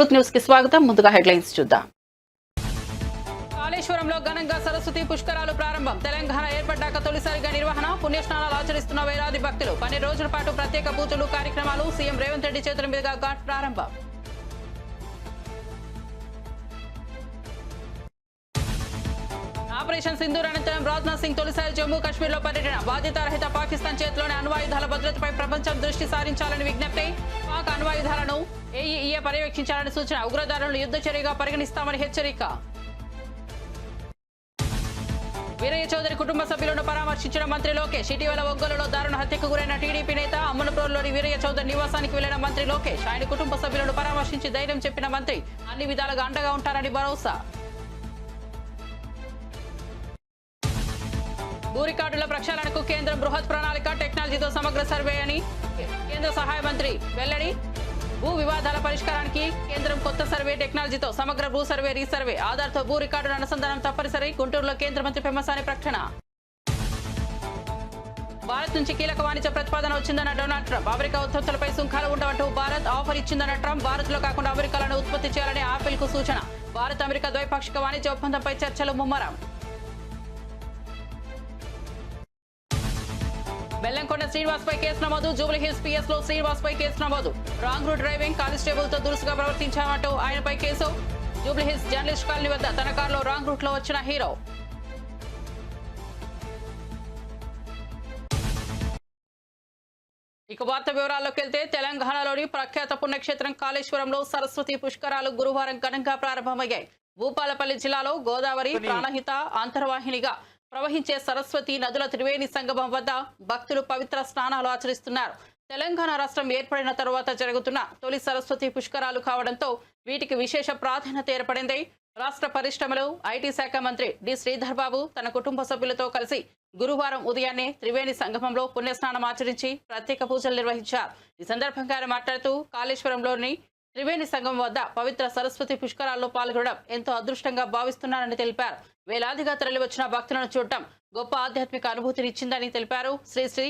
Truth news కి స్వాగతం. ముందుగా హెడ్లైన్స్ చూద్దాం. కాళేశ్వరంలో ఘనంగా సరస్వతి పుష్కరాలు ప్రారంభం. తెలంగాణ ఏర్పడ్డాక తొలిసారిగా నిర్వహణ. పుణ్యస్నానాలు ఆచరిస్తున్న వేలాది భక్తులు. 12 రోజుల పాటు ప్రత్యేక పూజలు కార్యక్రమాలు. సీఎం రేవంత్ రెడ్డి చేతుల మీదుగా ఘాట్ ప్రారంభం. ఆపరేషన్ సింధూర్ అనంతరం రాజ్నాథ్ సింగ్ తొలిసారి జమ్మూ కాశ్మీర్ లో పర్యటన. బాధ్యతారహిత పాకిస్తాన్ చేతిలోని అణ్వాయుధాల భద్రతపై ప్రపంచం దృష్టి సారించాలని విజ్ఞప్తి. పాక్ అణ్వాయుధాలను ఏఈఏ పర్యవేక్షించాలని సూచన. ఉగ్రదారులను యుద్ధ చర్యగా పరిగణిస్తామని హెచ్చరిక. వీరయ్య చౌదరి కుటుంబ సభ్యులను పరామర్శించిన మంత్రి లోకేష్. ఇటీవల ఒంగోలులో దారుణ హత్యకు గురైన టీడీపీ నేత అమ్మనప్రోలులోని వీరయ్య చౌదరి నివాసానికి వెళ్లిన మంత్రి లోకేష్. ఆయన కుటుంబ సభ్యులను పరామర్శించి ధైర్యం చెప్పిన మంత్రి అన్ని విధాలుగా అండగా ఉంటారని భరోసా. భూ రికార్డుల ప్రక్షాళనకు కేంద్రం బృహత్ ప్రణాళిక. టెక్నాలజీతో సమగ్ర సర్వే అని కేంద్ర సహాయ మంత్రి వెల్లడి. భూ వివాదాల పరిష్కారానికి కేంద్రం కొత్త సర్వే టెక్నాలజీతో సమగ్ర భూ సర్వే రీసర్వే ఆధార్తో భూ రికార్డుల అనుసంధానం తప్పనిసరి. గుంటూరులో కేంద్ర మంత్రి పెమ్మసాని ప్రకటన. భారత్ నుంచి కీలక వాణిజ్య ప్రతిపాదన వచ్చిందన్న డొనాల్డ్ ట్రంప్. అమెరికా ఉత్పత్తులపై సుంకాలు ఉండవంటూ భారత్ ఆఫర్ ఇచ్చిందన్న ట్రంప్. భారత్ లో కాకుండా అమెరికాలను ఉత్పత్తి చేయాలని ఆపిల్ కు సూచన. భారత్ అమెరికా ద్వైపాక్షిక వాణిజ్య ఒప్పందంపై చర్చలు ముమ్మరం. బెల్లంకొండ శ్రీనివాస్ పై కేసు నమోదు. జూబ్లీహిల్స్ పిఎస్ లో శ్రీనివాస్ పై కేసు నమోదు. రాంగ్ రూట్ డ్రైవింగ్, కానిస్టేబుల్ తో దురుసుగా ప్రవర్తించామంటూ ఆయనపై కేసు. జూబ్లీహిల్స్ జర్నలిస్ట్ కాలనీ వద్ద తన కారులో రాంగ్ రూట్ లో వచ్చిన హీరో. ఇక వార్త వివరాల్లోకి వెళ్తే తెలంగాణలోని ప్రఖ్యాత పుణ్యక్షేత్రం కాళేశ్వరంలో సరస్వతి పుష్కరాలు గురువారం ఘనంగా ప్రారంభమయ్యాయి. భూపాలపల్లి జిల్లాలో గోదావరి ప్రాణహిత అంతర్వాహినిగా ప్రవహించే సరస్వతి నదుల త్రివేణి సంగమం వద్ద భక్తులు పవిత్ర స్నానాలు ఆచరిస్తున్నారు. తెలంగాణ రాష్ట్రం ఏర్పడిన తరువాత జరుగుతున్న తొలి సరస్వతి పుష్కరాలు కావడంతో వీటికి విశేష ప్రాధాన్యత ఏర్పడింది. రాష్ట్ర పరిశ్రమలు ఐటీ శాఖ మంత్రి డి శ్రీధర్ బాబు తన కుటుంబ సభ్యులతో కలిసి గురువారం ఉదయాన్నే త్రివేణి సంగమంలో పుణ్యస్నానం ఆచరించి ప్రత్యేక పూజలు నిర్వహించారు. ఈ సందర్భంగా ఆయన మాట్లాడుతూ కాళేశ్వరంలోని త్రివేణి సంగమం వద్ద పవిత్ర సరస్వతి పుష్కరాల్లో పాల్గొనడం ఎంతో అదృష్టంగా భావిస్తున్నారని తెలిపారు. వేలాదిగా తరలివచ్చిన భక్తులను చూడటం గొప్ప ఆధ్యాత్మిక అనుభూతినిచ్చిందని తెలిపారు. శ్రీ శ్రీ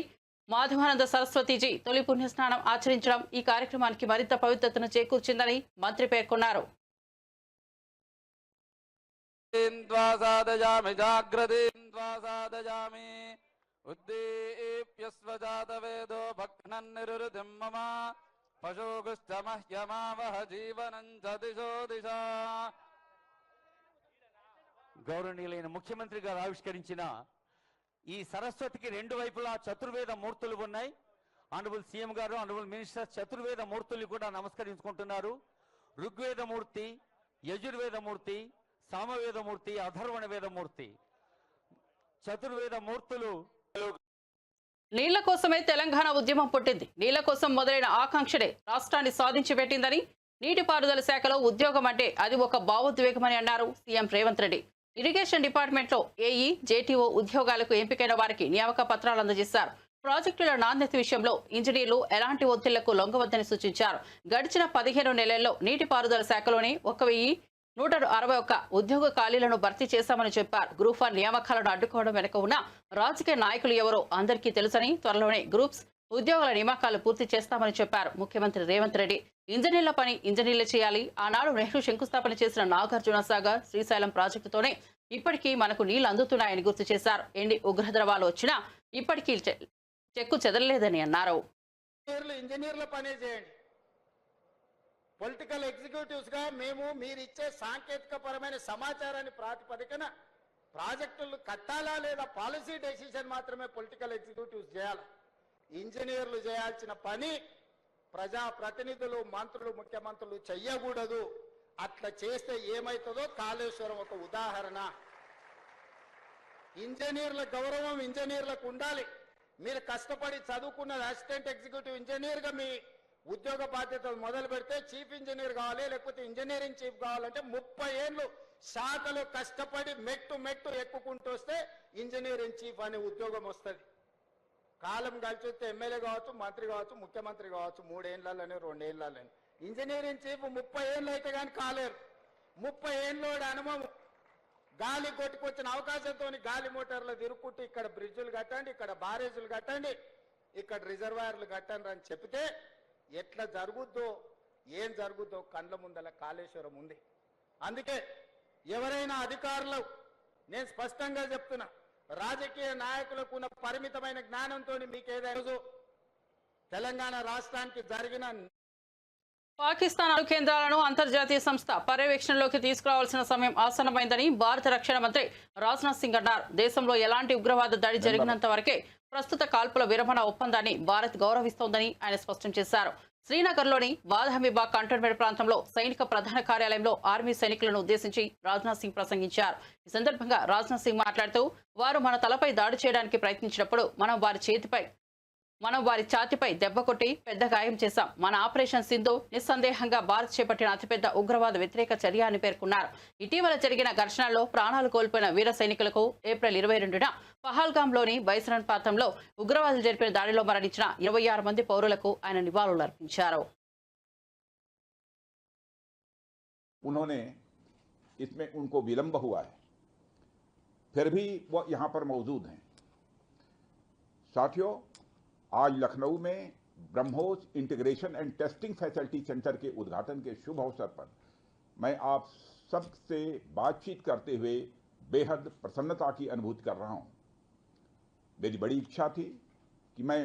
మాధవానంద సరస్వతిజీ తొలి పుణ్యస్నానం ఆచరించడం ఈ కార్యక్రమానికి మరింత పవిత్రతను చేకూర్చిందని మంత్రి పేర్కొన్నారు. గౌరవనీయులైన ముఖ్యమంత్రి గారు ఆవిష్కరించిన ఈ సరస్వతికి రెండు వైపులా చతుర్వేద మూర్తులు ఉన్నాయి. ఆనరబుల్ సీఎం గారు, ఆనరబుల్ మినిస్టర్ చతుర్వేద మూర్తుల్ని కూడా నమస్కరించుకుంటున్నారు. ఋగ్వేదమూర్తి, యజుర్వేదమూర్తి, సామవేదమూర్తి, అథర్వణ వేదమూర్తి, చతుర్వేద మూర్తులు. నీళ్ల కోసమే తెలంగాణ ఉద్యమం పుట్టింది. నీళ్ల కోసం మొదలైన ఆకాంక్షనే రాష్ట్రాన్ని సాధించి పెట్టిందని, నీటిపారుదల శాఖలో ఉద్యోగం అంటే అది ఒక భావోద్వేగమని అన్నారు సీఎం రేవంత్ రెడ్డి. ఇరిగేషన్ డిపార్ట్మెంట్లో ఏఈ, జేటీఓ ఉద్యోగాలకు ఎంపికైన వారికి నియామక పత్రాలు అందజేశారు. ప్రాజెక్టుల నాణ్యత విషయంలో ఇంజనీర్లు ఎలాంటి ఒత్తిళ్లకు లొంగవద్దని సూచించారు. గడిచిన 15 నెలల్లో నీటిపారుదల శాఖలోనే 1161 ఉద్యోగ ఖాళీలను భర్తీ చేశామని చెప్పారు. గ్రూప్ 1 నియామకాలను అడ్డుకోవడం వెనుక ఉన్న రాజకీయ నాయకులు ఎవరో అందరికీ తెలుసని, త్వరలోనే గ్రూప్స్ ఉద్యోగుల నియామకాలు పూర్తి చేస్తామని చెప్పారు ముఖ్యమంత్రి రేవంత్ రెడ్డి. ఇంజనీర్ల పని ఇంజనీర్లే చేయాలి. ఆనాడు నెహ్రూ శంకుస్థాపన చేసిన నాగార్జున సాగర్, శ్రీశైలం ప్రాజెక్టుతోనే ఇప్పటికీ మనకు నీళ్లు అందుతున్నాయని గుర్తు చేశారు. ఎండి ఉగ్రద్రవాలు వచ్చినా ఇప్పటికీ చెక్కు చెదరలేదని అన్నారు. ఇంజనీర్ల పనే చేయండి. పొలిటికల్ ఎగ్జిక్యూటివ్స్ గా మేము మీరిచ్చే సాంకేతిక పరమైన సమాచారాన్ని ప్రాతిపదికన ప్రాజెక్టులు కట్టాలా లేదా పాలసీ డెసిషన్ మాత్రమే పొలిటికల్ ఎగ్జిక్యూటివ్స్ చేయాలి. ఇంజనీర్లు చేయాల్సిన పని ప్రజాప్రతినిధులు, మంత్రులు, ముఖ్యమంత్రులు చెయ్యకూడదు. అట్లా చేస్తే ఏమవుతుందో కాళేశ్వరం ఒక ఉదాహరణ. ఇంజనీర్ల గౌరవం ఇంజనీర్లకు ఉండాలి. మీరు కష్టపడి చదువుకున్న అసిస్టెంట్ ఎగ్జిక్యూటివ్ ఇంజనీర్గా మీ ఉద్యోగ బాధ్యతలు మొదలు పెడితే చీఫ్ ఇంజనీర్ కావాలి, లేకపోతే ఇంజనీరింగ్ చీఫ్ కావాలంటే 30 ఏళ్ళు శాఖలు కష్టపడి మెట్టు ఎక్కుకుంటూ వస్తే ఇంజనీరింగ్ చీఫ్ అనే ఉద్యోగం వస్తుంది. కాలం కలిసి వస్తే ఎమ్మెల్యే కావచ్చు, మంత్రి కావచ్చు, ముఖ్యమంత్రి కావచ్చు, 3 ఏళ్లలోనే 2 ఏళ్లలోనే. ఇంజనీరింగ్ చీఫ్ 30 ఏళ్ళు అయితే కానీ కాలేరు. 30 ఏళ్ళ అనుభవం, గాలి కొట్టుకొచ్చిన అవకాశంతో గాలి మోటార్లు తిరుక్కుంటూ ఇక్కడ బ్రిడ్జులు కట్టండి, ఇక్కడ బారేజులు కట్టండి, ఇక్కడ రిజర్వాయర్లు కట్టండి అని చెప్తే ఎట్లా జరుగుద్దో ఏం జరుగుతుందో కండ్ల ముందల కాళేశ్వరం ఉంది. అందుకే ఎవరైనా అధికారులు, నేను స్పష్టంగా చెప్తున్నా, రాజకీయ నాయకులకు ఉన్న పరిమితమైన జ్ఞానంతో మీకు ఏదైనా తెలంగాణ రాష్ట్రానికి జరిగిన పాకిస్తాన్ అణు కేంద్రాలను అంతర్జాతీయ సంస్థ పర్యవేక్షణలోకి తీసుకురావాల్సిన సమయం ఆసన్నమైందని భారత రక్షణ మంత్రి రాజ్నాథ్ సింగ్ అన్నారు. దేశంలో ఎలాంటి ఉగ్రవాద దాడి జరిగినంత వరకే ప్రస్తుత కాల్పుల విరమణ ఒప్పందాన్ని భారత్ గౌరవిస్తోందని ఆయన స్పష్టం చేశారు. శ్రీనగర్లోని బాదహమీబాగ్ కంటోన్మెంట్ ప్రాంతంలో సైనిక ప్రధాన కార్యాలయంలో ఆర్మీ సైనికులను ఉద్దేశించి రాజ్నాథ్ సింగ్ ప్రసంగించారు. ఈ సందర్భంగా రాజ్నాథ్ సింగ్ మాట్లాడుతూ, వారు మన తలపై దాడి చేయడానికి ప్రయత్నించినప్పుడు మనం వారి ఛాతిపై దెబ్బ కొట్టి పెద్ద గాయం చేశాం. మన ఆపరేషన్ సింధు నిస్సందేహంగా భారత్ చేపట్టిన అతిపెద్ద ఉగ్రవాద వ్యతిరేక చర్య అని పేర్కొన్నారు. ఇటీవల జరిగిన ఘర్షణల్లో ప్రాణాలు కోల్పోయిన వీర సైనికులకు ఏప్రిల్ 22న పహల్గాంలోని బైసరన్ ప్రాంతంలో ఉగ్రవాదులు జరిపిన దాడిలో మరణించిన 26 మంది పౌరులకు ఆయన నివాళులర్పించారు. उन्होंने इसमें उनको विलंब हुआ है, फिर भी वो यहाँ पर मौजूद हैं। साथियों, आज लखनऊ में BrahMos integration and testing facility centre के उद्घाटन के शुभ अवसर पर मैं आप सबसे बातचीत करते हुए बेहद प्रसन्नता की अनुभूति कर रहा हूँ। मेरी बड़ी इच्छा थी कि मैं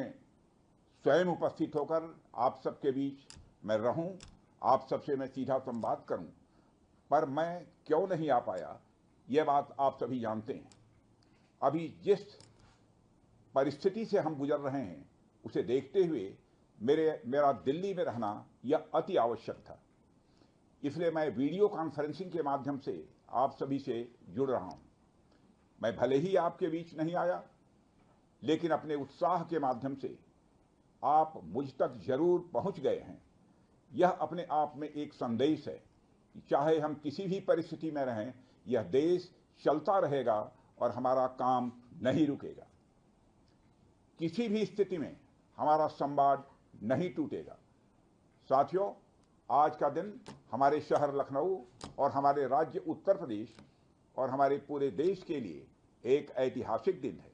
स्वयं उपस्थित होकर आप सबके बीच मैं रहूं, आप सबसे मैं सीधा संवाद करूं, पर मैं क्यों नहीं आ पाया, यह बात आप सभी जानते हैं। अभी जिस परिस्थिति से हम गुजर रहे हैं उसे देखते हुए मेरा दिल्ली में रहना यह अति आवश्यक था। इसलिए मैं वीडियो कॉन्फ्रेंसिंग के माध्यम से आप सभी से जुड़ रहा हूं। मैं भले ही आपके बीच नहीं आया, लेकिन अपने उत्साह के माध्यम से आप मुझ तक जरूर पहुंच गए हैं। यह अपने आप में एक संदेश है कि चाहे हम किसी भी परिस्थिति में रहें, यह देश चलता रहेगा और हमारा काम नहीं रुकेगा। किसी भी स्थिति में हमारा संवाद नहीं टूटेगा। साथियों, आज का दिन हमारे शहर लखनऊ और हमारे राज्य उत्तर प्रदेश और हमारे पूरे देश के लिए एक ऐतिहासिक दिन है।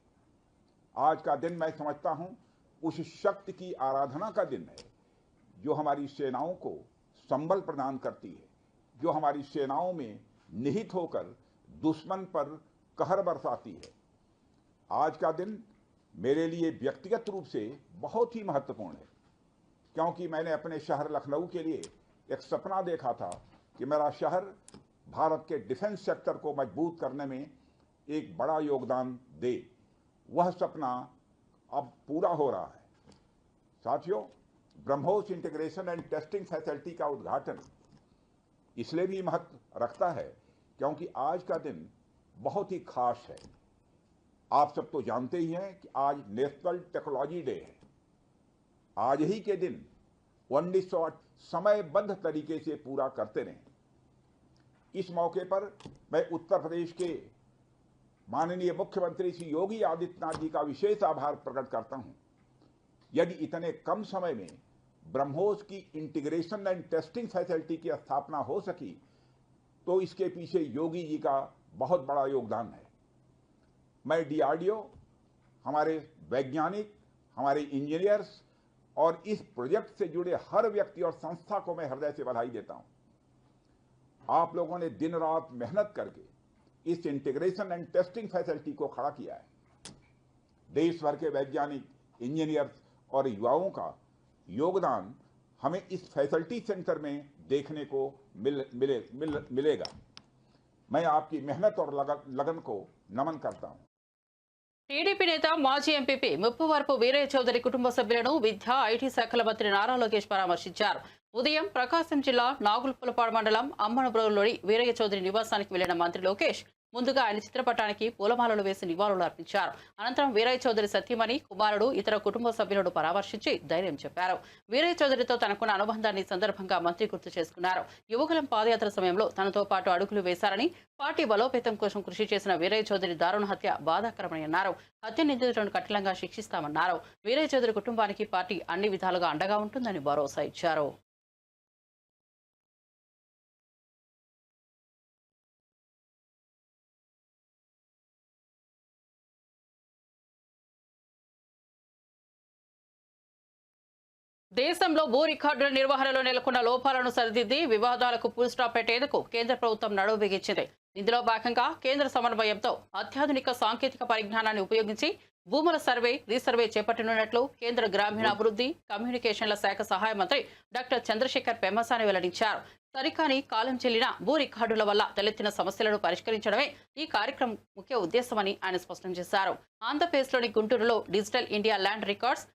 आज का दिन मैं समझता हूं उस शक्ति की आराधना का दिन है जो हमारी सेनाओं को संबल प्रदान करती है, जो हमारी सेनाओं में निहित होकर दुश्मन पर कहर बरसाती है। आज का दिन मेरे लिए व्यक्तिगत रूप से बहुत ही महत्वपूर्ण है, क्योंकि मैंने अपने शहर लखनऊ के लिए एक सपना देखा था कि मेरा शहर भारत के डिफेंस सेक्टर को मजबूत करने में एक बड़ा योगदान दे। वह सपना अब पूरा हो रहा है। साथियों, BrahMos integration and testing facility का उद्घाटन इसलिए भी महत्व रखता है क्योंकि आज का दिन बहुत ही खास है। आप सब तो जानते ही हैं कि आज नेशनल टेक्नोलॉजी डे है। आज ही के दिन 1908 समयबद्ध तरीके से पूरा करते रहे। इस मौके पर मैं उत्तर प्रदेश के माननीय मुख्यमंत्री श्री योगी आदित्यनाथ जी का विशेष आभार प्रकट करता हूं। यदि इतने कम समय में ब्रह्मोस की इंटीग्रेशन एंड टेस्टिंग फैसिलिटी की स्थापना हो सकी, तो इसके पीछे योगी जी का बहुत बड़ा योगदान है। मैं डीआरडीओ, हमारे वैज्ञानिक, हमारे इंजीनियर्स और इस प्रोजेक्ट से जुड़े हर व्यक्ति और संस्था को मैं हृदय से बधाई देता हूं। आप लोगों ने दिन रात मेहनत करके इस इंटीग्रेशन एंड टेस्टिंग फैसिलिटी को खड़ा किया है। देश भर के वैज्ञानिक, इंजीनियर्स और युवाओं का योगदान हमें इस फैसिलिटी सेंटर में देखने को मिलेगा। मैं आपकी मेहनत और लगन को नमन करता हूं। టీడీపీ నేత మాజీ ఎంపీపీ ముప్పవరపు వీరయ్య చౌదరి కుటుంబ సభ్యులను విద్యా ఐటీ శాఖల మంత్రి నారా లోకేష్ పరామర్శించారు. ఉదయం ప్రకాశం జిల్లా నాగులపులపాడు మండలం అమ్మనబ్రోలులోని వీరయ్య చౌదరి నివాసానికి వెళ్లిన మంత్రి లోకేష్ ముందుగా ఆయన చిత్రపటానికి పూలమాలలు వేసి నివాళులు అర్పించారు. అనంతరం వీరయ్య చౌదరి సతీమణి, కుమారుడు, ఇతర కుటుంబ సభ్యులను పరామర్శించి ధైర్యం చెప్పారు. వీరయ్య చౌదరితో తనకున్న అనుబంధాన్ని సందర్భంగా మంత్రి గుర్తు చేసుకున్నారు. యువకులం పాదయాత్ర సమయంలో తనతో పాటు అడుగులు వేశారని, పార్టీ బలోపేతం కోసం కృషి చేసిన వీరయ్య చౌదరి దారుణ హత్య బాధాకరమని అన్నారు. హత్య నిందితులను కఠినంగా శిక్షిస్తామన్నారు. వీరయ్య చౌదరి కుటుంబానికి పార్టీ అన్ని విధాలుగా అండగా ఉంటుందని భరోసా ఇచ్చారు. దేశంలో భూ రికార్డుల నిర్వహణలో నెలకొన్న లోపాలను సరిదిద్ది వివాదాలకు ఫుల్ స్టాప్ పెట్టేందుకు కేంద్ర ప్రభుత్వం నడుం బిగించింది. ఇందులో భాగంగా కేంద్ర సమన్వయంతో అత్యాధునిక సాంకేతిక పరిజ్ఞానాన్ని ఉపయోగించి భూముల సర్వే, రీసర్వే చేపట్టనున్నట్లు కేంద్ర గ్రామీణాభివృద్ధి, కమ్యూనికేషన్ల శాఖ సహాయ మంత్రి డాక్టర్ చంద్రశేఖర్ పెమ్మసాని వెల్లడించారు. సరికాని కాలం చెల్లిన భూ రికార్డుల వల్ల తలెత్తిన సమస్యలను పరిష్కరించడమే ఈ కార్యక్రమం ముఖ్య ఉద్దేశమని ఆయన స్పష్టం చేశారు. ఆంధ్రప్రదేశ్లోని గుంటూరులో digital India land records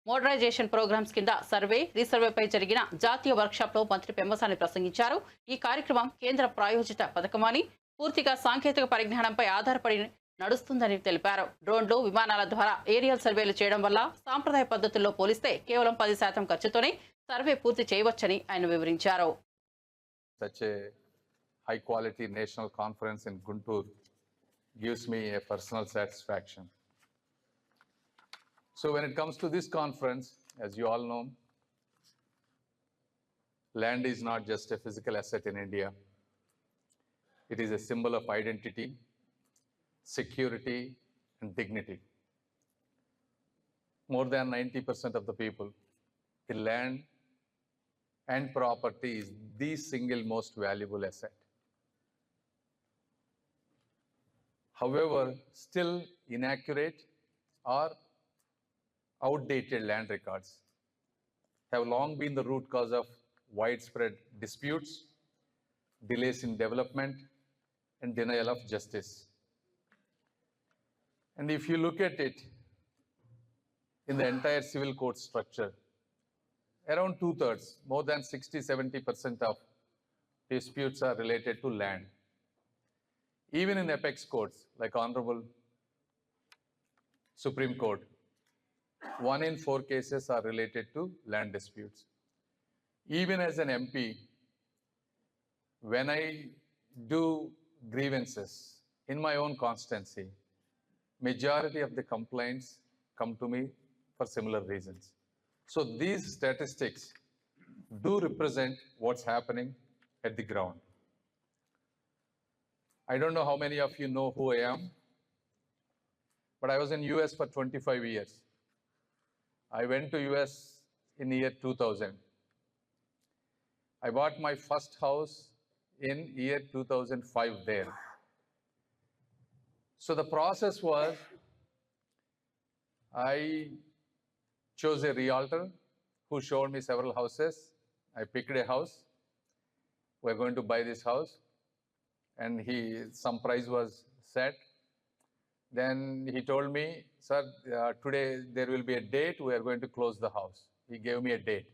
modernisation programmes కింద సర్వే, రీసర్వేపై జరిగిన జాతీయ వర్క్షాప్లో మంత్రి పెమ్మసాని ప్రసంగించారు. ఈ కార్యక్రమం కేంద్ర ప్రాయోజిత పథకమని, పూర్తిగా సాంకేతిక పరిజ్ఞానంపై ఆధారపడి నడుస్తుందని తెలిపారు. డ్రోన్లు, విమానాల ద్వారా ఏరియల్ సర్వేలు చేయడం వల్ల సాంప్రదాయ పద్ధతుల్లో పోలిస్తే కేవలం 10% ఖర్చుతోనే సర్వే పూర్తి చేయవచ్చని ఆయన వివరించారు. Such a high quality national conference in Guntur gives me a personal satisfaction. So when it comes to this conference, as you all know, land is not just a physical asset in India. It is a symbol of identity, security, and dignity. More than 90% of the people, the land and property is the single most valuable asset. However, still inaccurate or outdated land records have long been the root cause of widespread disputes, delays in development, and denial of justice. And if you look at it in the entire civil court structure, around 2/3, more than 60-70% of disputes are related to land. Even in apex courts, like Honorable Supreme Court, 1 in 4 cases are related to land disputes. Even as an MP, when I do grievances in my own constituency, majority of the complaints come to me for similar reasons. So these statistics do represent what's happening at the ground. I don't know how many of you know who I am, but I was in US for 25 years. I went to US in year 2000. I bought my first house in year 2005 there. So the process was, I chose a realtor who showed me several houses. I picked a house. We're going to buy this house. And some price was set. Then he told me, sir, today there will be a date. We are going to close the house. He gave me a date.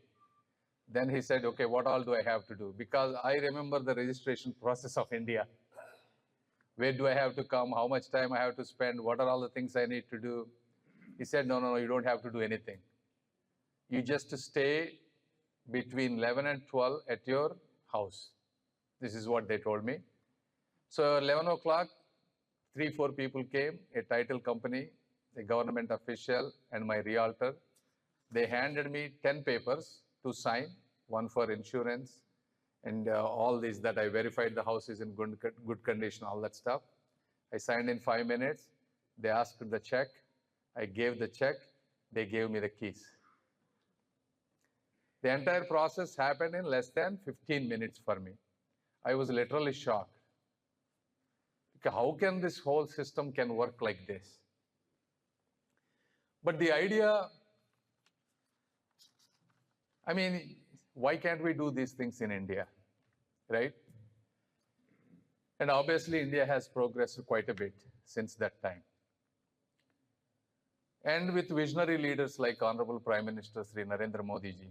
Then he said, okay, what all do I have to do? Because I remember the registration process of India. Where do I have to come? How much time I have to spend? What are all the things I need to do? He said, no, you don't have to do anything. You just stay between 11 and 12 at your house. This is what they told me. So 11 o'clock, 3-4 people came, a title company, a government official, and my realtor. They handed me 10 papers to sign, one for insurance, and all these that I verified the house is in good condition, all that stuff. I signed in 5 minutes. They asked the check. I gave the check. They gave me the keys. The entire process happened in less than 15 minutes for me. I was literally shocked. How can this whole system can work like this? But the idea, I mean, why can't we do these things in India, right? And obviously India has progressed quite a bit since that time. And with visionary leaders like Honorable Prime Minister Sri Narendra Modi ji,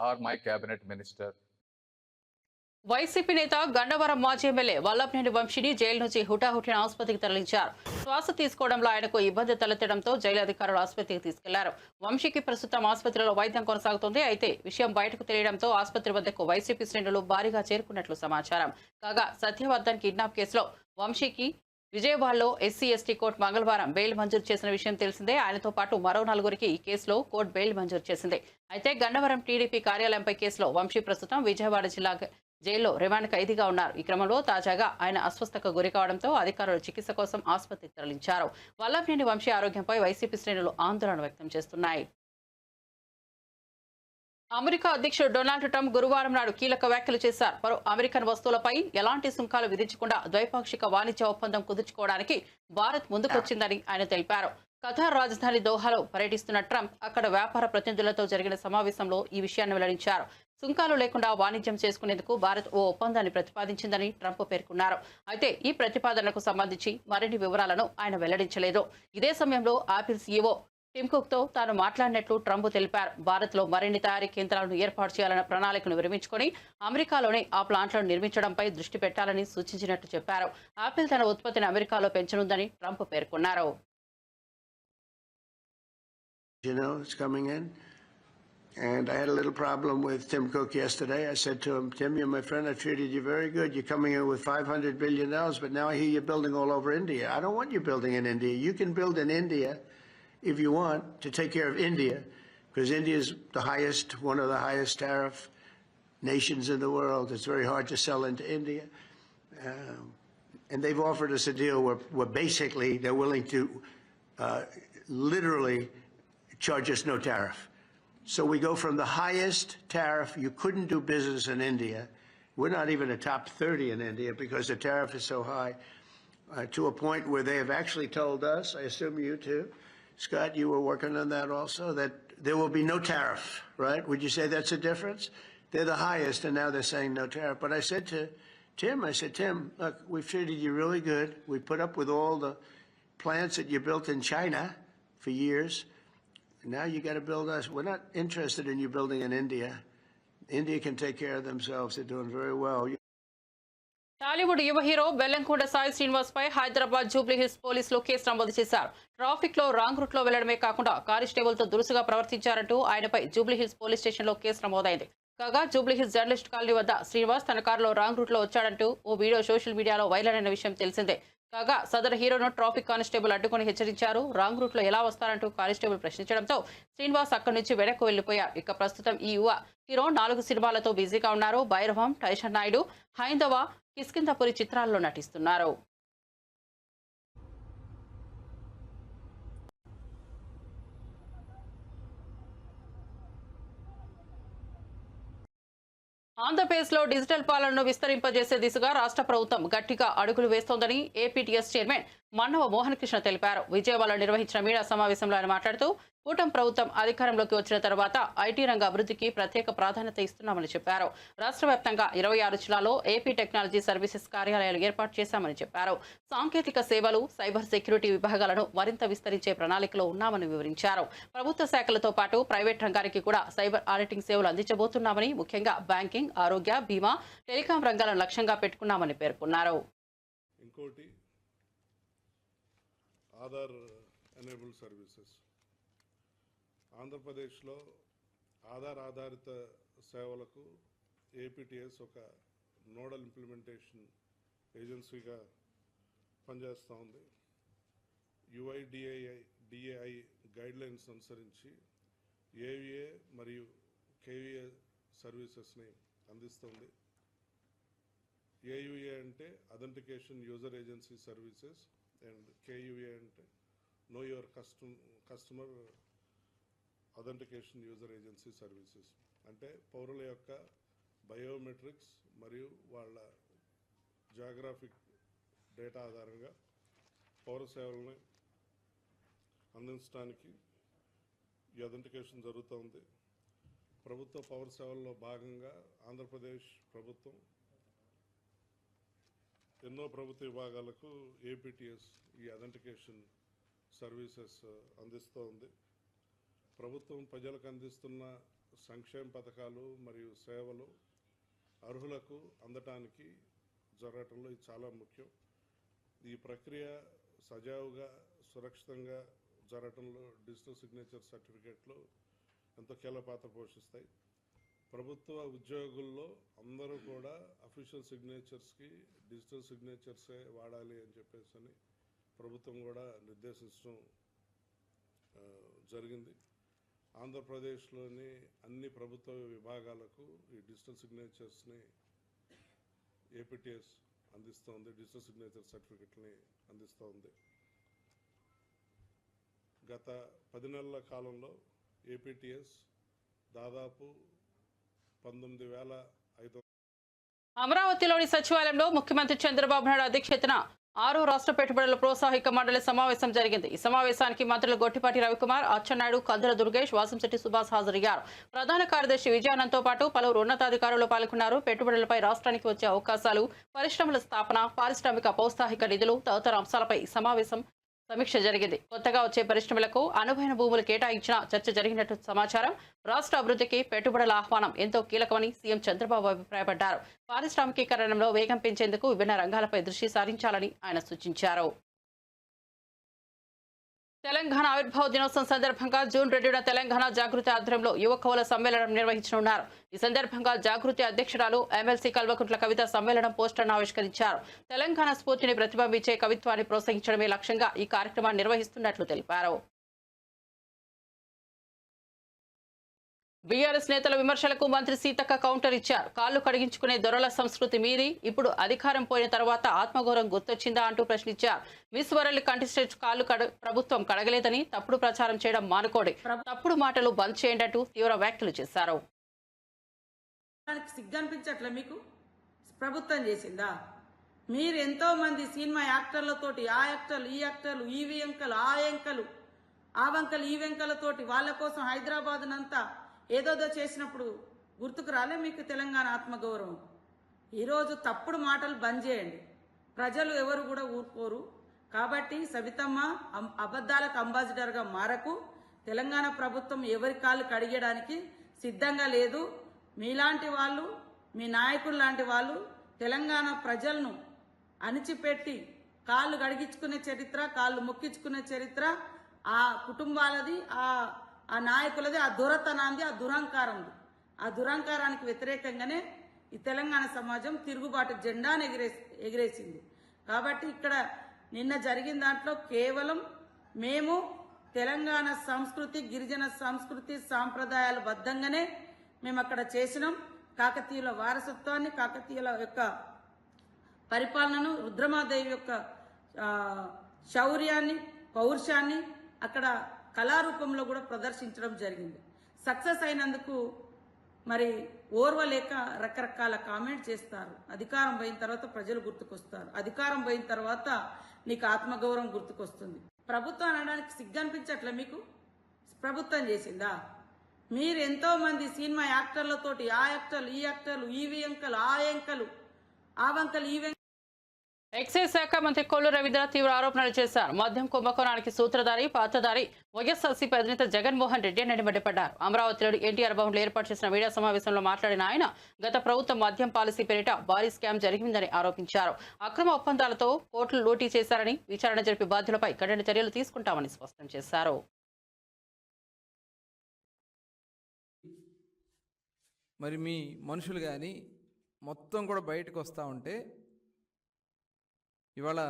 or my cabinet minister. YCP నేత గన్నవరం మాజీ MLA Vallabhaneni వంశీని jail నుంచి హుటాహుటిన ఆసుపత్రికి తరలించారు. శ్వాస తీసుకోవడంలో ఆయనకు ఇబ్బంది తలెత్తడంతో జైలు అధికారులు ఆసుపత్రికి తీసుకెళ్లారు. వంశీకి ప్రస్తుతం ఆసుపత్రిలో వైద్యం కొనసాగుతోంది. అయితే విషయం బయటకు తెలియడంతో ఆసుపత్రి వద్దకు వైసీపీ శ్రేణులు భారీగా చేరుకున్నట్లు సమాచారం. కాగా సత్యవర్ధన్ కిడ్నాప్ కేసులో వంశీకి విజయవాడలో ఎస్సీ/ఎస్టీ కోర్టు మంగళవారం బెయిల్ మంజూరు చేసిన విషయం తెలిసిందే. ఆయనతో పాటు మరో 4గురికి ఈ కేసులో కోర్టు బెయిల్ మంజూరు చేసింది. అయితే గన్నవరం టీడీపీ కార్యాలయంపై కేసులో వంశీ ప్రస్తుతం విజయవాడ జిల్లా జైల్లో రిమాండ్ ఖైదీగా ఉన్నారు. ఈ క్రమంలో తాజాగా ఆయన అస్వస్థతకు గురి కావడంతో అధికారులు చికిత్స కోసం ఆసుపత్రికి తరలించారు. వల్లభనేని వంశీ ఆరోగ్యంపై వైసీపీ శ్రేణులు ఆందోళన వ్యక్తం చేస్తున్నాయి. అమెరికా అధ్యక్షుడు డొనాల్డ్ ట్రంప్ గురువారం నాడు కీలక వ్యాఖ్యలు చేశారు. మరో అమెరికన్ వస్తువులపై ఎలాంటి సుంకాలు విధించకుండా ద్వైపాక్షిక వాణిజ్య ఒప్పందం కుదుర్చుకోవడానికి భారత్ ముందుకొచ్చిందని ఆయన తెలిపారు. ఖతార్ రాజధాని దోహాలో పర్యటిస్తున్న ట్రంప్ అక్కడ వ్యాపార ప్రతినిధులతో జరిగిన సమావేశంలో ఈ విషయాన్ని వెల్లడించారు. సుంకాలు లేకుండా వాణిజ్యం చేసుకునేందుకు భారత్ ఓ ఒప్పందాన్ని ప్రతిపాదించిందని ట్రంప్ పేర్కొన్నారు. అయితే ఈ ప్రతిపాదనకు సంబంధించి మరిన్ని వివరాలను ఆయన వెల్లడించలేదు. ఇదే సమయంలో ఆపిల్ సీఈఓ టిమ్ కుక్ తో తాను మాట్లాడినట్లు ట్రంప్ తెలిపారు. భారత్ లో మరిన్ని తయారీ కేంద్రాలను ఏర్పాటు చేయాలన్న ప్రణాళికను విరమించుకొని అమెరికాలోనే ఆ ప్లాంట్లను నిర్మించడంపై దృష్టి పెట్టాలని సూచించినట్టు చెప్పారు. ఆపిల్ తన ఉత్పత్తిని అమెరికాలో పెంచనుందని ట్రంప్ పేర్కొన్నారు. It's coming in. And I had a little problem with Tim Cook yesterday. I said to him, Tim, you're my friend. I treated you very good. You're coming in with $500 billion, but now I hear you're building all over India. I don't want you building in India. You can build in India if you want to take care of India, because India is one of the highest tariff nations in the world. It's very hard to sell into India. And they've offered us a deal where basically they're willing to literally charge us no tariff. So we go from the highest tariff, you couldn't do business in India. We're not even a top 30 in India because the tariff is so high, to a point where they have actually told us, I assume you too, Scott, you were working on that also, that there will be no tariff, right? Would you say that's a difference? They're the highest, and now they're saying no tariff. But I said to Tim, look, we've treated you really good. We put up with all the plants that you built in China for years. Now you got to build us. We're not interested in you building in India. India can take care of themselves. They're doing very well. Tollywood యువ hero Bellamkonda Sai Srinivas పై Hyderabad Jubilee hills పోలీసులు case నమోదు చేశారు. Traffic లో wrong route లో వెళ్లడమే కాకుండా constable తో దురుసుగా ప్రవర్తించారంటూ ఆయనపై జూబ్లీ హిల్స్ పోలీస్ స్టేషన్ లో కేసు నమోదైంది. కాగా జూబ్లీ హిల్స్ జర్నలిస్ట్ కాలనీ వద్ద శ్రీనివాస్ తన కారులో రాంగ్ రూట్ లో వచ్చాడంటూ ఓ వీడియో సోషల్ మీడియాలో వైరల్ అయిన విషయం తెలిసిందే. కాగా సదరు హీరోను ట్రాఫిక్ కానిస్టేబుల్ అడ్డుకొని హెచ్చరించారు. రాంగ్ రూట్ లో ఎలా వస్తారంటూ కానిస్టేబుల్ ప్రశ్నించడంతో శ్రీనివాస్ అక్కడి నుంచి వెనక్కు వెళ్లిపోయారు. ఇక ప్రస్తుతం ఈ యువ హీరో 4 సినిమాలతో బిజీగా ఉన్నారు. భైరవం, టైషన్ నాయుడు, హైందవ, కిష్కింధపురి చిత్రాల్లో నటిస్తున్నారు. ఆంధ్రప్రదేశ్లో డిజిటల్ పాలనను విస్తరింపజేసే దిశగా రాష్ట్ర ప్రభుత్వం గట్టిగా అడుగులు వేస్తోందని ఏపీటీఎస్ చైర్మన్ మన్నవ మోహన్ కృష్ణ తెలిపారు. విజయవాడలో నిర్వహించిన మీడియా సమావేశంలో ఆయన మాట్లాడుతూ కూటమి ప్రభుత్వం అధికారంలోకి వచ్చిన తర్వాత ఐటీ రంగ అభివృద్ధికి ప్రత్యేక ప్రాధాన్యత ఇస్తున్నామని చెప్పారు. రాష్ట్ర వ్యాప్తంగా 26 జిల్లాల్లో ఏపీ టెక్నాలజీ సర్వీసెస్ కార్యాలయాలు ఏర్పాటు చేశామని చెప్పారు. సాంకేతిక సేవలు, సైబర్ సెక్యూరిటీ విభాగాలను మరింత విస్తరించే ప్రణాళికలో ఉన్నామని వివరించారు. ప్రభుత్వ శాఖలతో పాటు ప్రైవేట్ రంగానికి కూడా సైబర్ ఆడిటింగ్ సేవలు అందించబోతున్నామని, ముఖ్యంగా బ్యాంకింగ్, ఆరోగ్య, బీమా, టెలికాం రంగాలను లక్ష్యంగా పెట్టుకున్నామని పేర్కొన్నారు. ఇంకోటి ఆధార్ ఎనేబుల్ సర్వీసెస్. ఆంధ్రప్రదేశ్లో ఆధార్ ఆధారిత సేవలకు ఏపీటీఎస్ ఒక నోడల్ ఇంప్లిమెంటేషన్ ఏజెన్సీగా పనిచేస్తూ ఉంది. యుఐడిఏఐ గైడ్లైన్స్ అనుసరించి ఏవిఏ మరియు కేవిఏ సర్వీసెస్ని అందిస్తుంది. ఏయుఏ అంటే authentication user agency services and KUA అంటే know your customer authentication user agency services. అంటే పౌరుల యొక్క బయోమెట్రిక్స్ మరియు వాళ్ళ జియోగ్రాఫిక్ డేటా ఆధారంగా పౌర సేవలను అందించడానికి ఈ అథెంటికేషన్ జరుగుతోంది. ప్రభుత్వ పౌర సేవల్లో భాగంగా ఆంధ్రప్రదేశ్ ప్రభుత్వం ఎన్నో ప్రభుత్వ విభాగాలకు ఏపీటీఎస్ ఈ అథెంటికేషన్ సర్వీసెస్ అందిస్తూ ఉంది. ప్రభుత్వం ప్రజలకు అందిస్తున్న సంక్షేమ పథకాలు మరియు సేవలు అర్హులకు అందటానికి జరగటంలో ఇది చాలా ముఖ్యం. ఈ ప్రక్రియ సజావుగా, సురక్షితంగా జరగటంలో డిజిటల్ సిగ్నేచర్ సర్టిఫికేట్లు ఎంతో కీలక పాత్ర పోషిస్తాయి. ప్రభుత్వ ఉద్యోగుల్లో అందరూ కూడా అఫీషియల్ సిగ్నేచర్స్కి డిజిటల్ సిగ్నేచర్సే వాడాలి అని చెప్పేసి ప్రభుత్వం కూడా నిర్దేశించడం జరిగింది. ఆంధ్రప్రదేశ్లోని అన్ని ప్రభుత్వ విభాగాలకు ఈ డిజిటల్ సిగ్నేచర్స్ని ఏపీటీఎస్ అందిస్తోంది, డిజిటల్ సిగ్నేచర్ సర్టిఫికెట్ని అందిస్తోంది. గత 10 నెలల కాలంలో ఏపీటీఎస్ దాదాపు 19,500. అమరావతిలోని సచివాలయంలో ముఖ్యమంత్రి చంద్రబాబు నాయుడు అధ్యక్షతన 6వ రాష్ట్ర పెట్టుబడుల ప్రోత్సాహక మండలి సమావేశం జరిగింది. ఈ సమావేశానికి మంత్రులు గొట్టిపాటి రవికుమార్, అచ్చెన్నాయుడు, కందుల దుర్గేష్, వాసంశెట్టి సుభాష్ హాజరయ్యారు. ప్రధాన కార్యదర్శి విజయానంద్తో పాటు పలువురు ఉన్నతాధికారులు పాల్గొన్నారు. పెట్టుబడులపై రాష్ట్రానికి వచ్చే అవకాశాలు, పరిశ్రమల స్థాపన, పారిశ్రామిక ప్రోత్సాహక నిధులు తదితర అంశాలపై సమావేశం సమీక్ష జరిగింది. కొత్తగా వచ్చే పరిశ్రమలకు అనువైన భూములు కేటాయించిన చర్చ జరిగినట్టు సమాచారం. రాష్ట్ర అభివృద్ధికి పెట్టుబడుల ఆహ్వానం ఎంతో కీలకమని సీఎం చంద్రబాబు అభిప్రాయపడ్డారు. పారిశ్రామికీకరణలో వేగం పెంచేందుకు విభిన్న రంగాలపై దృష్టి సారించాలని ఆయన సూచించారు. తెలంగాణ ఆవిర్భావ దినోత్సవం సందర్భంగా జూన్ 2న తెలంగాణ జాగృతి ఆధ్వర్యంలో యువ కవుల సమ్మేళనం నిర్వహించనున్నారు. ఈ సందర్భంగా జాగృతి అధ్యక్షురాలు ఎమ్మెల్సీ కల్వకుంట్ల కవిత సమ్మేళనం పోస్టర్ను ఆవిష్కరించారు. తెలంగాణ స్ఫూర్తిని ప్రతిబింబించే కవిత్వాన్ని ప్రోత్సహించడమే లక్ష్యంగా ఈ కార్యక్రమాన్ని నిర్వహిస్తున్నట్లు తెలిపారు. బీఆర్ఎస్ నేతల విమర్శలకు మంత్రి సీతక్క కౌంటర్ ఇచ్చారు. కాళ్లు కడిగించుకునే దొరల సంస్కృతి మీరి ఇప్పుడు అధికారం పోయిన తర్వాత ఆత్మగౌరవం గుర్తొచ్చిందా అంటూ ప్రశ్నించారు. మిస్ వరల్డ్ కంటెస్టెంట్ కాళ్లు ప్రభుత్వం కడగలేదని తప్పుడు ప్రచారం చేయడం మానుకోండి, తప్పుడు మాటలు బంద్ చేయండి అంటూ తీవ్ర వ్యాఖ్యలు చేశారు. సిగ్గనిపించట్లే మీకు? ప్రభుత్వం చేసిందా? మీరు ఎంతో మంది సినిమా యాక్టర్లతోటి ఆ యాక్టర్లు ఈ యాక్టర్లు ఈ వెంకలు ఆ వెంకలు ఆ వంకలు ఈ వెంకలతోటి వాళ్ళ కోసం హైదరాబాద్ నంతా ఏదోదో చేసినప్పుడు గుర్తుకు రాలే మీకు తెలంగాణ ఆత్మగౌరవం? ఈరోజు తప్పుడు మాటలు బంద్ చేయండి. ప్రజలు ఎవరు కూడా ఊరుకోరు. కాబట్టి సవితమ్మ అబద్ధాలకు అంబాసిడర్గా మారకు. తెలంగాణ ప్రభుత్వం ఎవరి కాళ్ళు కడిగడానికి సిద్ధంగా లేదు. మీలాంటి వాళ్ళు, మీ నాయకులు లాంటి వాళ్ళు తెలంగాణ ప్రజలను అణిచిపెట్టి కాళ్ళు కడిగించుకునే చరిత్ర, కాళ్ళు మొక్కించుకునే చరిత్ర ఆ కుటుంబాలది, ఆ నాయకులది, ఆ దొరతనాంది, ఆ దురహంకారంది. ఆ దురహంకారానికి వ్యతిరేకంగానే ఈ తెలంగాణ సమాజం తిరుగుబాటు జెండాను ఎగిరేసింది. కాబట్టి ఇక్కడ నిన్న జరిగిన దాంట్లో కేవలం మేము తెలంగాణ సంస్కృతి, గిరిజన సంస్కృతి, సాంప్రదాయాల బద్ధంగానే మేము అక్కడ చేసినాం. కాకతీయుల వారసత్వాన్ని, కాకతీయుల యొక్క పరిపాలనను, రుద్రమాదేవి యొక్క శౌర్యాన్ని, పౌరుషాన్ని అక్కడ కళారూపంలో కూడా ప్రదర్శించడం జరిగింది. సక్సెస్ అయినందుకు మరి ఓర్వలేక రకరకాల కామెంట్ చేస్తారు. అధికారం పోయిన తర్వాత ప్రజలు గుర్తుకొస్తారు. అధికారం పోయిన తర్వాత నీకు ఆత్మగౌరవం గుర్తుకొస్తుంది. ప్రభుత్వం అనడానికి సిగ్గనిపించట్లే మీకు? ప్రభుత్వం చేసిందా? మీరు ఎంతో మంది సినిమా యాక్టర్లతోటి ఆ యాక్టర్లు ఈ యాక్టర్లు ఈ వెంకలు ఆ వెంకలు ఆ వంకలు ఈ ఎక్సైజ్ శాఖ మంత్రి కొల్లు రవీంద్ర తీవ్ర ఆరోపణలు చేశారు. మద్యం కుంభకోణానికి సూత్రధారి, పాత్రధారి వైఎస్ఆర్సీపీ అధినేత జగన్మోహన్ రెడ్డి అని మండిపడ్డారు. అమరావతిలోని ఎన్టీఆర్ భవన్లో ఏర్పాటు చేసిన మీడియా సమావేశంలో మాట్లాడిన ఆయన గత ప్రభుత్వం మద్యం పాలసీ పేరిట భారీ స్కామ్ జరిగిందని ఆరోపించారు. అక్రమ ఒప్పందాలతో కోట్లు లూటీ చేశారని, విచారణ జరిపి బాధ్యులపై కఠిన చర్యలు తీసుకుంటామని స్పష్టం చేశారు. మరి మీ మనుషులు కానీ మొత్తం కూడా బయటకు వస్తూ ఉంటే ఇవాళ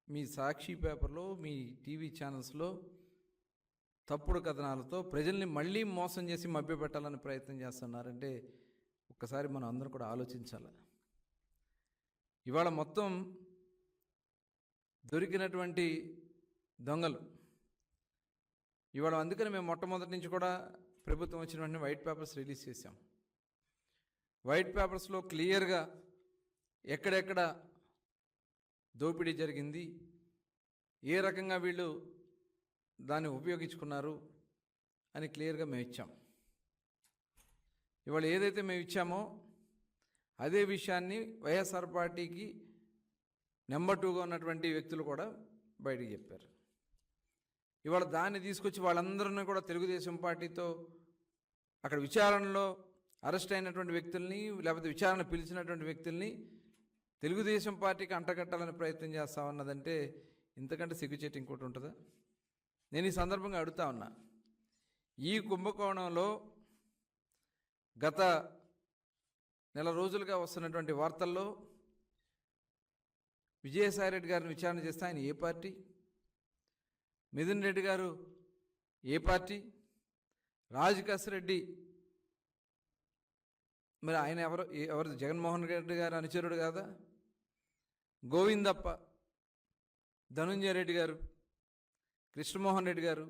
మీ సాక్షి పేపర్లో, మీ టీవీ ఛానల్స్లో తప్పుడు కథనాలతో ప్రజల్ని మళ్ళీ మోసం చేసి మభ్యపెట్టాలని ప్రయత్నం చేస్తున్నారంటే ఒక్కసారి మనం అందరం కూడా ఆలోచించాలి. ఇవాళ మొత్తం దొరికినటువంటి దొంగలు ఇవాళ, అందుకని మేము మొట్టమొదటి నుంచి కూడా ప్రభుత్వం వచ్చిన వెంటనే వైట్ పేపర్స్ రిలీజ్ చేశాం. వైట్ పేపర్స్లో క్లియర్గా ఎక్కడెక్కడ దోపిడీ జరిగింది, ఏ రకంగా వీళ్ళు దాన్ని ఉపయోగించుకున్నారు అని క్లియర్గా మేము ఇచ్చాం. ఇవాళ ఏదైతే మేము ఇచ్చామో అదే విషయాన్ని వైఎస్ఆర్ పార్టీకి నెంబర్ 2గా ఉన్నటువంటి వ్యక్తులు కూడా బయటికి చెప్పారు. ఇవాళ దాన్ని తీసుకొచ్చి వాళ్ళందరినీ కూడా తెలుగుదేశం పార్టీతో అక్కడ విచారణలో అరెస్ట్ అయినటువంటి వ్యక్తుల్ని, లేకపోతే విచారణ పిలిచినటువంటి వ్యక్తుల్ని తెలుగుదేశం పార్టీకి అంటగట్టాలని ప్రయత్నం చేస్తా ఉన్నదంటే ఇంతకంటే సిగ్గుచేటు ఇంకోటి ఉంటుందా? నేను ఈ సందర్భంగా అడుగుతా ఉన్నా, ఈ కుంభకోణంలో గత నెల రోజులుగా వస్తున్నటువంటి వార్తల్లో విజయసాయిరెడ్డి గారిని విచారణ చేస్తే ఆయన ఏ పార్టీ, మిథున్ రెడ్డి గారు ఏ పార్టీ, రాజకేశ్వరరెడ్డి మరి ఆయన ఎవరు జగన్మోహన్ రెడ్డి గారు అనుచరుడు కాదా? గోవిందప్ప, ధనుంజయ రెడ్డి గారు, కృష్ణమోహన్ రెడ్డి గారు,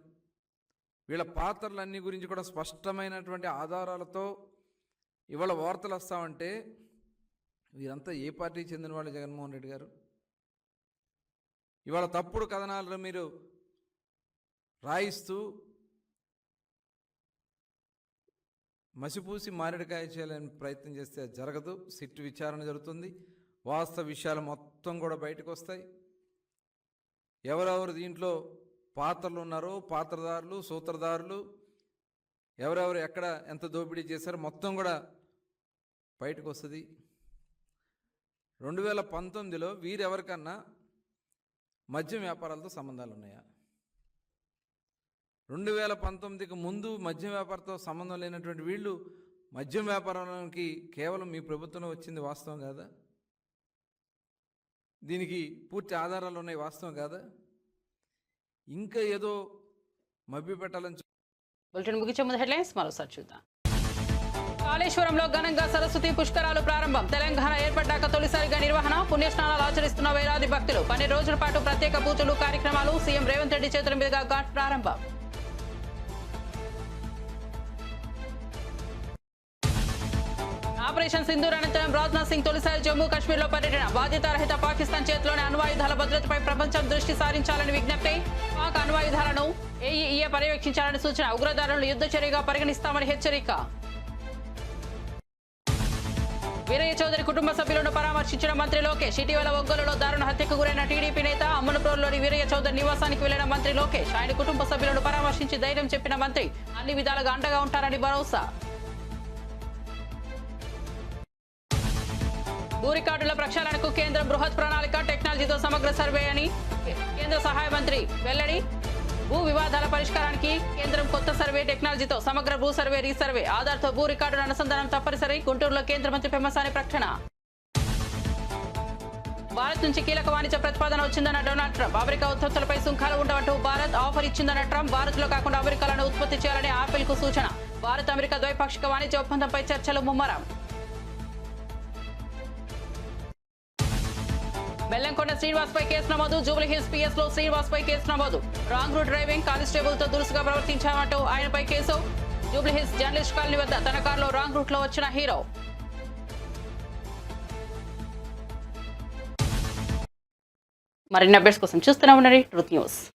వీళ్ళ పాత్రలన్నీ గురించి కూడా స్పష్టమైనటువంటి ఆధారాలతో ఇవాళ వార్తలు వస్తామంటే వీరంతా ఏ పార్టీకి చెందిన వాళ్ళు జగన్మోహన్ రెడ్డి గారు? ఇవాళ తప్పుడు కథనాలను మీరు రాయిస్తూ మసిపూసి మారేడుకాయ చేయాలని ప్రయత్నం చేస్తే జరగదు. సిట్టు విచారణ జరుగుతుంది, వాస్తవ విషయాలు మొత్తం కూడా బయటకు వస్తాయి. ఎవరెవరు దీంట్లో పాత్రలు ఉన్నారో, పాత్రదారులు, సూత్రధారులు, ఎవరెవరు ఎక్కడ ఎంత దోపిడీ చేశారో మొత్తం కూడా బయటకు వస్తుంది. 2019లో వీరెవరికన్నా మద్యం వ్యాపారాలతో సంబంధాలు ఉన్నాయా? 2019కి ముందు మద్యం వ్యాపారంతో సంబంధం లేనటువంటి వీళ్ళు మద్యం వ్యాపారానికి కేవలం మీ ప్రభుత్వంలో వచ్చింది వాస్తవం కాదా? దీనికి పూర్తి ఆధారాలు ఉన్నాయి, వాస్తవం కాదా? ఇంకా ఏదో మభ్య పెట్టాలని బులెటిన్ ముగించే ముందు హెడ్లైన్స్ మరోసారి చూద్దాం. కాళేశ్వరంలో ఘనంగా సరస్వతి పుష్కరాలు ప్రారంభం. తెలంగాణ ఏర్పడ్డాక తొలిసారిగా నిర్వహణ. పుణ్యస్నానాలు ఆచరిస్తున్న వేలాది భక్తులు. 12 రోజుల పాటు ప్రత్యేక పూజలు, కార్యక్రమాలు. సీఎం రేవంత్ రెడ్డి చేతుల మీదుగా ఘాట్ ప్రారంభం. ఆపరేషన్ సింధూర్ అనంతరం రాజ్నాథ్ సింగ్ తొలిసారి జమ్మూ కాశ్మీర్లో పర్యటన. బాధ్యతారహిత పాకిస్తాన్ చేతిలోని అణ్వాయుధాల భద్రతపై ప్రపంచం దృష్టి సారించాలని విజ్ఞప్తి. పాక్ అణ్వాయుధాలను ఏఈఏ పర్యవేక్షించాలని సూచన. ఉగ్రదారులను యుద్ధ చర్యగా పరిగణిస్తామని హెచ్చరిక. వీరయ్య చౌదరి కుటుంబ సభ్యులను పరామర్శించిన మంత్రి లోకేష్. ఇటీవల ఒంగోలులో దారుణ హత్యకు గురైన టీడీపీ నేత అమ్మనప్రోలులోని వీరయ్య చౌదరి నివాసానికి వెళ్లిన మంత్రి లోకేష్. ఆయన కుటుంబ సభ్యులను పరామర్శించి ధైర్యం చెప్పిన మంత్రి అన్ని విధాలుగా అండగా ఉంటారని భరోసా. భూ రికార్డుల ప్రక్షాళనకు కేంద్రం బృహత్ ప్రణాళిక, టెక్నాలజీతో సమగ్ర సర్వే అని కేంద్ర సహాయ మంత్రి వెల్లడి. భూ వివాదాల పరిష్కారానికి కేంద్రం కొత్త సర్వే టెక్నాలజీతో సమగ్ర భూ సర్వే, రీసర్వే ఆధార్తో భూ రికార్డుల అనుసంధానం తప్పనిసరి. గుంటూరులో కేంద్ర మంత్రి పెమ్మసాని ప్రకటన. భారత్ నుంచి కీలక వాణిజ్య ప్రతిపాదన వచ్చిందన్న డొనాల్డ్ ట్రంప్. అమెరికా ఉత్పత్తులపై సుంకాలు ఉండవంటూ భారత్ ఆఫర్ ఇచ్చిందన్న ట్రంప్. భారత్లో కాకుండా అమెరికాలను ఉత్పత్తి చేయాలని ఆపిల్ కు సూచన. భారత్ అమెరికా ద్వైపాక్షిక వాణిజ్య ఒప్పందంపై చర్చలు ముమ్మరం. బెల్లంకొండ శ్రీనివాస్పై కేసు నమోదు. జూబ్లీహిల్స్ పిఎస్ లో శ్రీనివాస్పై కేసు నమోదు. రాంగ్ రూట్ డ్రైవింగ్, కానిస్టేబుల్ తో దురుసుగా ప్రవర్తించామంటూ ఆయనపై కేసు. జూబ్లీహిల్స్ జర్నలిస్ట్ కాలనీ వద్ద తన కారులో రాంగ్ రూట్ లో వచ్చిన హీరో. మరిన్ని అప్డేట్స్ కోసం చూస్తూనే ఉండండి ట్రూత్ న్యూస్.